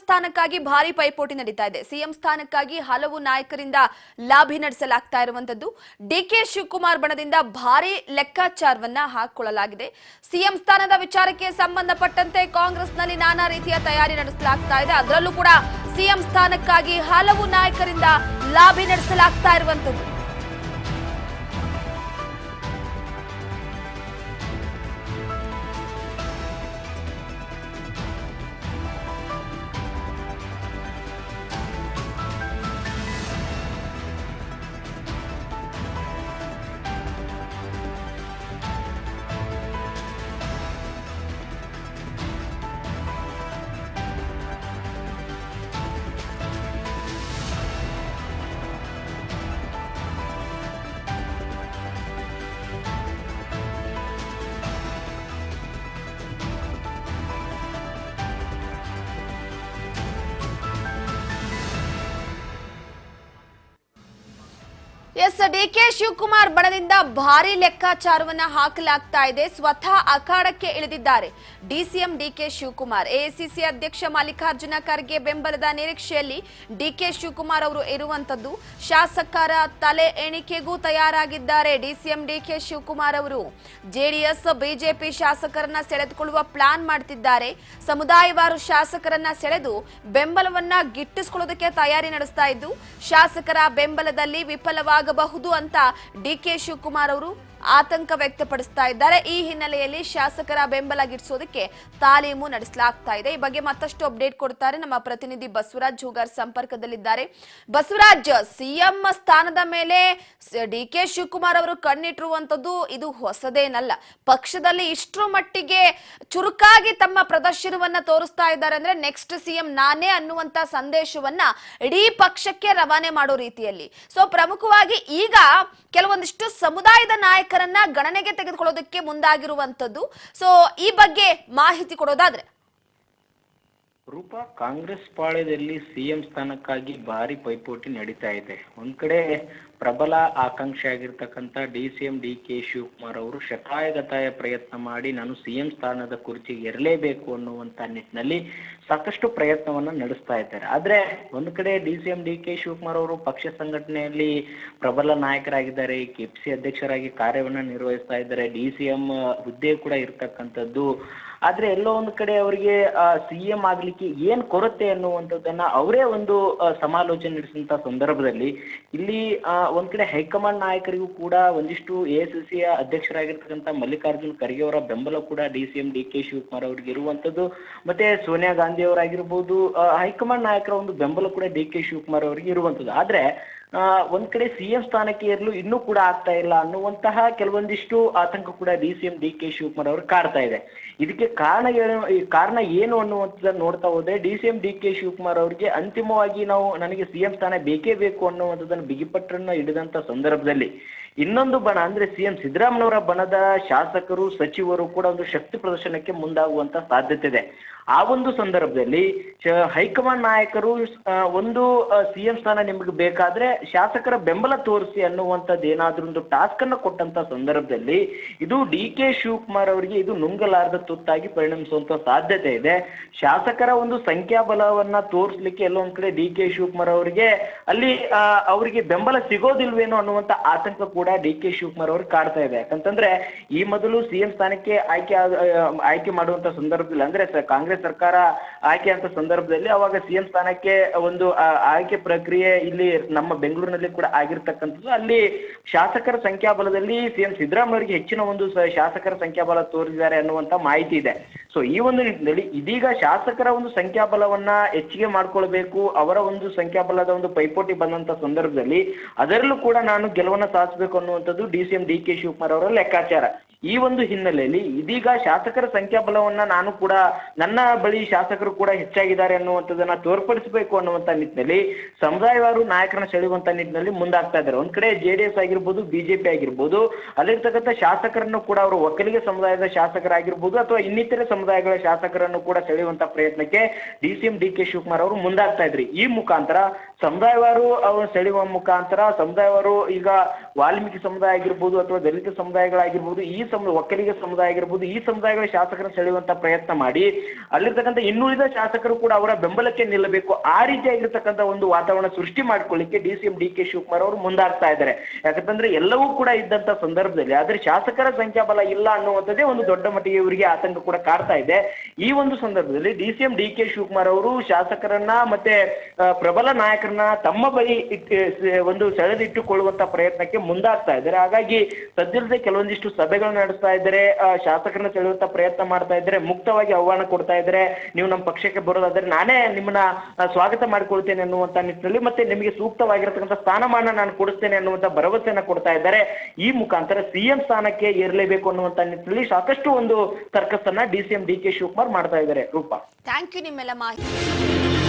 ಸ್ಥಾನಕ್ಕಾಗಿ ಭಾರಿ ಪೈಪೋಟಿ ನಡೀತಾ ಇದೆ. ಸಿಎಂ ಸ್ಥಾನಕ್ಕಾಗಿ ಹಲವು ನಾಯಕರಿಂದ ಲಾಬಿ ನಡೆಸಲಾಗ್ತಾ ಇರುವಂತದ್ದು. ಡಿಕೆ ಶಿವಕುಮಾರ್ ಬಣದಿಂದ ಭಾರಿ ಲೆಕ್ಕಾಚಾರವನ್ನ ಹಾಕಿಕೊಳ್ಳಲಾಗಿದೆ. ಸಿಎಂ ಸ್ಥಾನದ ವಿಚಾರಕ್ಕೆ ಸಂಬಂಧಪಟ್ಟಂತೆ ಕಾಂಗ್ರೆಸ್ನಲ್ಲಿ ನಾನಾ ರೀತಿಯ ತಯಾರಿ ನಡೆಸಲಾಗ್ತಾ ಇದೆ. ಅದರಲ್ಲೂ ಕೂಡ ಸಿಎಂ ಸ್ಥಾನಕ್ಕಾಗಿ ಹಲವು ನಾಯಕರಿಂದ ಲಾಬಿ ನಡೆಸಲಾಗ್ತಾ ಇರುವಂತದ್ದು. ಡಿಕೆ ಶಿವಕುಮಾರ್ ಬಣದಿಂದ ಭಾರಿ ಲೆಕ್ಕಾಚಾರವನ್ನ ಹಾಕಲಾಗ್ತಾ ಇದೆ. ಸ್ವತಃ ಅಖಾಡಕ್ಕೆ ಇಳಿದಿದ್ದಾರೆ ಡಿಸಿಎಂ ಡಿಕೆ ಶಿವಕುಮಾರ್. ಎಐಸಿಸಿ ಅಧ್ಯಕ್ಷ ಮಲ್ಲಿಕಾರ್ಜುನ ಖರ್ಗೆ ಬೆಂಬಲದ ನಿರೀಕ್ಷೆಯಲ್ಲಿ ಡಿಕೆ ಶಿವಕುಮಾರ್ ಅವರು ಇರುವಂತದ್ದು. ಶಾಸಕರ ತಲೆ ಎಣಿಕೆಗೂ ತಯಾರಾಗಿದ್ದಾರೆ ಡಿಸಿಎಂ ಡಿಕೆ ಶಿವಕುಮಾರ್ ಅವರು. ಜೆಡಿಎಸ್ ಬಿಜೆಪಿ ಶಾಸಕರನ್ನ ಸೆಳೆದುಕೊಳ್ಳುವ ಪ್ಲಾನ್ ಮಾಡ್ತಿದ್ದಾರೆ. ಸಮುದಾಯವಾರು ಶಾಸಕರನ್ನ ಸೆಳೆದು ಬೆಂಬಲವನ್ನ ಗಿಟ್ಟಿಸಿಕೊಳ್ಳೋದಕ್ಕೆ ತಯಾರಿ ನಡೆಸ್ತಾ ಇದ್ದು, ಶಾಸಕರ ಬೆಂಬಲದಲ್ಲಿ ವಿಫಲವಾಗಬಹುದು ಅಂತ ಡಿಕೆ ಶಿವಕುಮಾರ್ ಅವರು ಆತಂಕ ವ್ಯಕ್ತಪಡಿಸ್ತಾ ಇದ್ದಾರೆ. ಈ ಹಿನ್ನೆಲೆಯಲ್ಲಿ ಶಾಸಕರ ಬೆಂಬಲ ಗಿಟ್ಟಿಸೋದಕ್ಕೆ ತಾಲೀಮು ನಡೆಸಲಾಗ್ತಾ ಇದೆ. ಈ ಬಗ್ಗೆ ಮತ್ತಷ್ಟು ಅಪ್ಡೇಟ್ ಕೊಡ್ತಾರೆ ನಮ್ಮ ಪ್ರತಿನಿಧಿ ಬಸವರಾಜ್ ಹೂಗಾರ್ ಸಂಪರ್ಕದಲ್ಲಿದ್ದಾರೆ. ಬಸವರಾಜ್, ಸಿಎಂ ಸ್ಥಾನದ ಮೇಲೆ ಡಿಕೆ ಶಿವಕುಮಾರ್ ಅವರು ಕಣ್ಣಿಟ್ಟಿರುವಂತದ್ದು ಇದು ಹೊಸದೇನಲ್ಲ. ಪಕ್ಷದಲ್ಲಿ ಇಷ್ಟರ ಮಟ್ಟಿಗೆ ಚುರುಕಾಗಿ ತಮ್ಮ ಪ್ರದರ್ಶನವನ್ನ ತೋರಿಸ್ತಾ ಇದ್ದಾರೆ ಅಂದ್ರೆ ನೆಕ್ಸ್ಟ್ ಸಿಎಂ ನಾನೇ ಅನ್ನುವಂತ ಸಂದೇಶವನ್ನ ಇಡೀ ಪಕ್ಷಕ್ಕೆ ರವಾನೆ ಮಾಡೋ ರೀತಿಯಲ್ಲಿ. ಸೊ ಪ್ರಮುಖವಾಗಿ ಈಗ ಕೆಲವೊಂದಿಷ್ಟು ಸಮುದಾಯದ ನಾಯಕರನ್ನ ಗಣನೆಗೆ ತೆಗೆದುಕೊಳ್ಳೋದಕ್ಕೆ ಮುಂದಾಗಿರುವಂತದ್ದು. ಸೊ ಈ ಬಗ್ಗೆ ಮಾಹಿತಿ ಕೊಡೋದಾದ್ರೆ. ರೂಪಾ, ಕಾಂಗ್ರೆಸ್ ಪಾಳ್ಯದಲ್ಲಿ ಸಿಎಂ ಸ್ಥಾನಕ್ಕಾಗಿ ಭಾರಿ ಪೈಪೋಟಿ ನಡೀತಾ ಇದೆ. ಒಂದ್ ಕಡೆ ಪ್ರಬಲ ಆಕಾಂಕ್ಷಿ ಆಗಿರ್ತಕ್ಕಂಥ ಡಿಸಿಎಂ ಡಿಕೆ ಶಿವಕುಮಾರ್ ಅವರು ಶತಾಯಗತಾಯ ಪ್ರಯತ್ನ ಮಾಡಿ ನಾನು ಸಿಎಂ ಸ್ಥಾನದ ಕುರ್ಚಿಗೆ ಏರಲೇಬೇಕು ಅನ್ನುವಂತ ನಿಟ್ಟಿನಲ್ಲಿ ಸಾಕಷ್ಟು ಪ್ರಯತ್ನವನ್ನ ನಡೆಸ್ತಾ ಇದ್ದಾರೆ. ಆದ್ರೆ ಒಂದ್ ಕಡೆ ಡಿಸಿಎಂ ಡಿಕೆ ಶಿವಕುಮಾರ್ ಅವರು ಪಕ್ಷ ಸಂಘಟನೆಯಲ್ಲಿ ಪ್ರಬಲ ನಾಯಕರಾಗಿದ್ದಾರೆ, ಕೆಪಿಸಿ ಅಧ್ಯಕ್ಷರಾಗಿ ಕಾರ್ಯವನ್ನ ನಿರ್ವಹಿಸ್ತಾ ಇದ್ದಾರೆ, ಡಿಸಿಎಂ ಹುದ್ದೆ ಕೂಡ ಇರ್ತಕ್ಕಂಥದ್ದು. ಆದ್ರೆ ಎಲ್ಲೋ ಒಂದು ಕಡೆ ಅವರಿಗೆ ಸಿಎಂ ಆಗ್ಲಿಕ್ಕೆ ಏನ್ ಕೊರತೆ ಅನ್ನುವಂಥದ್ದನ್ನ ಅವರೇ ಒಂದು ಸಮಾಲೋಚನೆ ನಡೆಸಿದಂತ ಸಂದರ್ಭದಲ್ಲಿ ಇಲ್ಲಿ ಒಂದ್ ಕಡೆ ಹೈಕಮಾಂಡ್ ನಾಯಕರಿಗೂ ಕೂಡ ಒಂದಿಷ್ಟು ಎಐಸಿಸಿಯ ಅಧ್ಯಕ್ಷರಾಗಿರ್ತಕ್ಕಂಥ ಮಲ್ಲಿಕಾರ್ಜುನ್ ಖರ್ಗೆ ಅವರ ಬೆಂಬಲ ಕೂಡ ಡಿಸಿಎಂ ಡಿಕೆ ಶಿವಕುಮಾರ್ ಅವರಿಗೆ ಇರುವಂತದ್ದು. ಮತ್ತೆ ಸೋನಿಯಾ ಗಾಂಧಿ ಅವರಾಗಿರ್ಬೋದು, ಹೈಕಮಾಂಡ್ ನಾಯಕರ ಒಂದು ಬೆಂಬಲ ಕೂಡ ಡಿಕೆ ಶಿವಕುಮಾರ್ ಅವರಿಗೆ ಇರುವಂತದ್ದು. ಆದ್ರೆ ಒಂದ್ ಕಡೆ ಸಿಎಂ ಸ್ಥಾನಕ್ಕೆ ಏರಲು ಇನ್ನೂ ಕೂಡ ಆಗ್ತಾ ಇಲ್ಲ ಅನ್ನುವಂತಹ ಕೆಲವೊಂದಿಷ್ಟು ಆತಂಕ ಕೂಡ ಡಿಸಿಎಂ ಡಿಕೆ ಶಿವಕುಮಾರ್ ಅವರು ಕಾಡ್ತಾ ಇದೆ. ಇದಕ್ಕೆ ಕಾರಣ ಏನು ಅನ್ನುವಂಥದ್ದನ್ನ ನೋಡ್ತಾ ಹೋದ್ರೆ ಡಿಸಿಎಂ ಡಿಕೆ ಶಿವಕುಮಾರ್ ಅವರಿಗೆ ಅಂತಿಮವಾಗಿ ನನಗೆ ಸಿಎಂ ಸ್ಥಾನ ಬೇಕೇ ಬೇಕು ಅನ್ನುವಂಥದ್ದನ್ನ ಬಿಗಿಪಟ್ಟರನ್ನ ಹಿಡಿದಂತ ಸಂದರ್ಭದಲ್ಲಿ ಇನ್ನೊಂದು ಬಣ ಅಂದ್ರೆ ಸಿಎಂ ಸಿದ್ದರಾಮಯ್ಯನವರ ಬಣದ ಶಾಸಕರು ಸಚಿವರು ಕೂಡ ಒಂದು ಶಕ್ತಿ ಪ್ರದರ್ಶನಕ್ಕೆ ಮುಂದಾಗುವಂತ ಸಾಧ್ಯತೆ ಇದೆ. ಆ ಒಂದು ಸಂದರ್ಭದಲ್ಲಿ ಹೈಕಮಾಂಡ್ ನಾಯಕರು ಒಂದು ಸಿಎಂ ಸ್ಥಾನ ನಿಮಗೆ ಬೇಕಾದ್ರೆ ಶಾಸಕರ ಬೆಂಬಲ ತೋರಿಸಿ ಅನ್ನುವಂಥದ್ದು ಏನಾದ್ರೂ ಒಂದು ಟಾಸ್ಕ್ ಅನ್ನ ಕೊಟ್ಟಂತ ಸಂದರ್ಭದಲ್ಲಿ ಇದು ಡಿಕೆ ಶಿವಕುಮಾರ್ ಅವರಿಗೆ ಇದು ನುಂಗಲಾರದ ತುತ್ತಾಗಿ ಪರಿಣಮಿಸುವಂತ ಸಾಧ್ಯತೆ ಇದೆ. ಶಾಸಕರ ಒಂದು ಸಂಖ್ಯಾಬಲವನ್ನ ತೋರಿಸ್ಲಿಕ್ಕೆ ಎಲ್ಲೊಂದ್ ಕಡೆ ಡಿಕೆ ಶಿವಕುಮಾರ್ ಅವರಿಗೆ ಅಲ್ಲಿ ಅವರಿಗೆ ಬೆಂಬಲ ಸಿಗೋದಿಲ್ವೇನೋ ಅನ್ನುವಂತ ಆತಂಕ ಕೂಡ ಡಿಕೆ ಶಿವಕುಮಾರ್ ಅವ್ರಿಗೆ ಕಾಡ್ತಾ ಇದೆ. ಯಾಕಂತಂದ್ರೆ ಈ ಮೊದಲು ಸಿಎಂ ಸ್ಥಾನಕ್ಕೆ ಆಯ್ಕೆ ಮಾಡುವಂತ ಸಂದರ್ಭದಲ್ಲಿ ಅಂದ್ರೆ ಕಾಂಗ್ರೆಸ್ ಸರ್ಕಾರ ಆಯ್ಕೆ ಅಂತ ಸಂದರ್ಭದಲ್ಲಿ ಅವಾಗ ಸಿಎಂ ಸ್ಥಾನಕ್ಕೆ ಒಂದು ಆಯ್ಕೆ ಪ್ರಕ್ರಿಯೆ ಇಲ್ಲಿ ನಮ್ಮ ಬೆಂಗಳೂರಿನಲ್ಲಿ ಕೂಡ ಆಗಿರ್ತಕ್ಕಂಥದ್ದು. ಅಲ್ಲಿ ಶಾಸಕರ ಸಂಖ್ಯಾಬಲದಲ್ಲಿ ಸಿಎಂ ಸಿದ್ದರಾಮಯ್ಯ ಹೆಚ್ಚಿನ ಒಂದು ಶಾಸಕರ ಸಂಖ್ಯಾಬಲ ತೋರಿಸಿದ್ದಾರೆ ಅನ್ನುವಂತ ಮಾಹಿತಿ ಇದೆ. ಸೊ ಈ ಒಂದು ನಿಟ್ಟಿನಲ್ಲಿ ಇದೀಗ ಶಾಸಕರ ಒಂದು ಸಂಖ್ಯಾಬಲವನ್ನ ಹೆಚ್ಚಿಗೆ ಮಾಡ್ಕೊಳ್ಬೇಕು, ಅವರ ಒಂದು ಸಂಖ್ಯಾಬಲದ ಒಂದು ಪೈಪೋಟಿ ಬಂದಂತ ಸಂದರ್ಭದಲ್ಲಿ ಅದರಲ್ಲೂ ಕೂಡ ನಾನು ಗೆಲುವನ್ನ ಸಾಧಿಸಬೇಕು ಅನ್ನುವಂಥದ್ದು ಡಿಸಿಎಂ ಡಿಕೆ ಶಿವಕುಮಾರ್ ಅವರ ಲೆಕ್ಕಾಚಾರ. ಈ ಒಂದು ಹಿನ್ನೆಲೆಯಲ್ಲಿ ಇದೀಗ ಶಾಸಕರ ಸಂಖ್ಯಾಬಲವನ್ನ ನಾನು ಕೂಡ ನನ್ನ ಬಳಿ ಶಾಸಕರು ಕೂಡ ಹೆಚ್ಚಾಗಿದ್ದಾರೆ ಅನ್ನುವಂಥದ್ದನ್ನ ತೋರ್ಪಡಿಸಬೇಕು ಅನ್ನುವಂತ ನಿಟ್ಟಿನಲ್ಲಿ ಸಮುದಾಯವಾರು ನಾಯಕರನ್ನ ಸೆಳೆಯುವಂತ ನಿಟ್ಟಿನಲ್ಲಿ ಮುಂದಾಗ್ತಾ ಇದ್ದಾರೆ. ಒಂದ್ ಕಡೆ ಜೆಡಿಎಸ್ ಆಗಿರ್ಬೋದು, ಬಿಜೆಪಿ ಆಗಿರ್ಬೋದು, ಅಲ್ಲಿರ್ತಕ್ಕಂಥ ಶಾಸಕರನ್ನು ಕೂಡ ಅವರು ಒಕ್ಕಲಿಗ ಸಮುದಾಯದ ಶಾಸಕರಾಗಿರ್ಬೋದು ಅಥವಾ ಇನ್ನಿತರೆ ಸಮುದಾಯಗಳ ಶಾಸಕರನ್ನು ಕೂಡ ಸೆಳೆಯುವಂತ ಪ್ರಯತ್ನಕ್ಕೆ ಡಿಸಿಎಂ ಡಿಕೆ ಶಿವಕುಮಾರ್ ಅವರು ಮುಂದಾಗ್ತಾ ಇದ್ರಿ. ಈ ಮುಖಾಂತರ ಸಮುದಾಯವಾರು ಅವರು ಸೆಳೆಯುವ ಮುಖಾಂತರ ಸಮುದಾಯವಾರು ಈಗ ವಾಲ್ಮೀಕಿ ಸಮುದಾಯ ಆಗಿರ್ಬೋದು ಅಥವಾ ದಲಿತ ಸಮುದಾಯಗಳಾಗಿರ್ಬೋದು, ಈ ಒಕ್ಕಲಿಗ ಸಮುದಾಯ ಆಗಿರ್ಬೋದು, ಈ ಸಮುದಾಯಗಳ ಶಾಸಕರನ್ನು ಸೆಳೆಯುವಂತ ಪ್ರಯತ್ನ ಮಾಡಿ ಅಲ್ಲಿರ್ತಕ್ಕಂಥ ಇನ್ನುಳಿದ ಶಾಸಕರು ಕೂಡ ಅವರ ಬೆಂಬಲಕ್ಕೆ ನಿಲ್ಲಬೇಕು. ಆ ರೀತಿಯಾಗಿರ್ತಕ್ಕಂಥ ಒಂದು ವಾತಾವರಣ ಸೃಷ್ಟಿ ಮಾಡ್ಕೊಳ್ಳಿಕ್ಕೆ DCM DK ಶಿವಕುಮಾರ್ ಅವರು ಮುಂದಾಗ್ತಾ ಇದ್ದಾರೆ. ಯಾಕಂತಂದ್ರೆ ಎಲ್ಲವೂ ಕೂಡ ಇದ್ದಂತ ಸಂದರ್ಭದಲ್ಲಿ ಆದ್ರೆ ಶಾಸಕರ ಸಂಖ್ಯಾಬಲ ಇಲ್ಲ ಅನ್ನುವಂಥದ್ದೇ ಒಂದು ದೊಡ್ಡ ಮಟ್ಟಿಗೆ ಇವರಿಗೆ ಆತಂಕ ಕೂಡ ಕಾಡ್ತಾ ಇದೆ. ಈ ಒಂದು ಸಂದರ್ಭದಲ್ಲಿ DCM DK ಶಿವಕುಮಾರ್ ಅವರು ಶಾಸಕರನ್ನ ಮತ್ತೆ ಪ್ರಬಲ ನಾಯಕರನ್ನ ತಮ್ಮ ಬಳಿ ಒಂದು ಸೆಳೆದಿಟ್ಟುಕೊಳ್ಳುವಂತ ಪ್ರಯತ್ನಕ್ಕೆ ಮುಂದಾಗ್ತಾ ಇದ್ದಾರೆ. ಹಾಗಾಗಿ ಸದ್ಯದಲ್ಲೇ ಕೆಲವೊಂದಿಷ್ಟು ಸಭೆಗಳನ್ನ ನಡೆಸ್ತಾ ಇದ್ದಾರೆ, ಶಾಸಕರನ್ನ ಸೆಳೆಯುವಂತ ಪ್ರಯತ್ನ ಮಾಡ್ತಾ ಇದ್ದಾರೆ, ಮುಕ್ತವಾಗಿ ಆಹ್ವಾನ ಕೊಡ್ತಾ ಇದ್ದಾರೆ. ನೀವು ನಮ್ಮ ಪಕ್ಷಕ್ಕೆ ಬರೋದಾದ್ರೆ ನಾನೇ ನಿಮ್ಮನ್ನ ಸ್ವಾಗತ ಮಾಡ್ಕೊಳ್ತೇನೆ ಅನ್ನುವಂತ ನಿಟ್ಟಿನಲ್ಲಿ ಮತ್ತೆ ನಿಮಗೆ ಸೂಕ್ತವಾಗಿರತಕ್ಕಂಥ ಸ್ಥಾನಮಾನ ನಾನು ಕೊಡಿಸ್ತೇನೆ ಅನ್ನುವಂತ ಭರವಸೆಯನ್ನ ಕೊಡ್ತಾ ಇದ್ದಾರೆ. ಈ ಮುಖಾಂತರ CM ಸ್ಥಾನಕ್ಕೆ ಏರಲೇಬೇಕು ಅನ್ನುವಂತ ನಿಟ್ಟಿನಲ್ಲಿ ಸಾಕಷ್ಟು ಒಂದು ಸರ್ಕಸ್ ಅನ್ನ DCM DK ಶಿವಕುಮಾರ್ ಮಾಡ್ತಾ ಇದ್ದಾರೆ. ರೂಪಾ, ಥ್ಯಾಂಕ್ ಯು ನಿಮ್ಮೆಲ್ಲ ಮಾಹಿತಿ.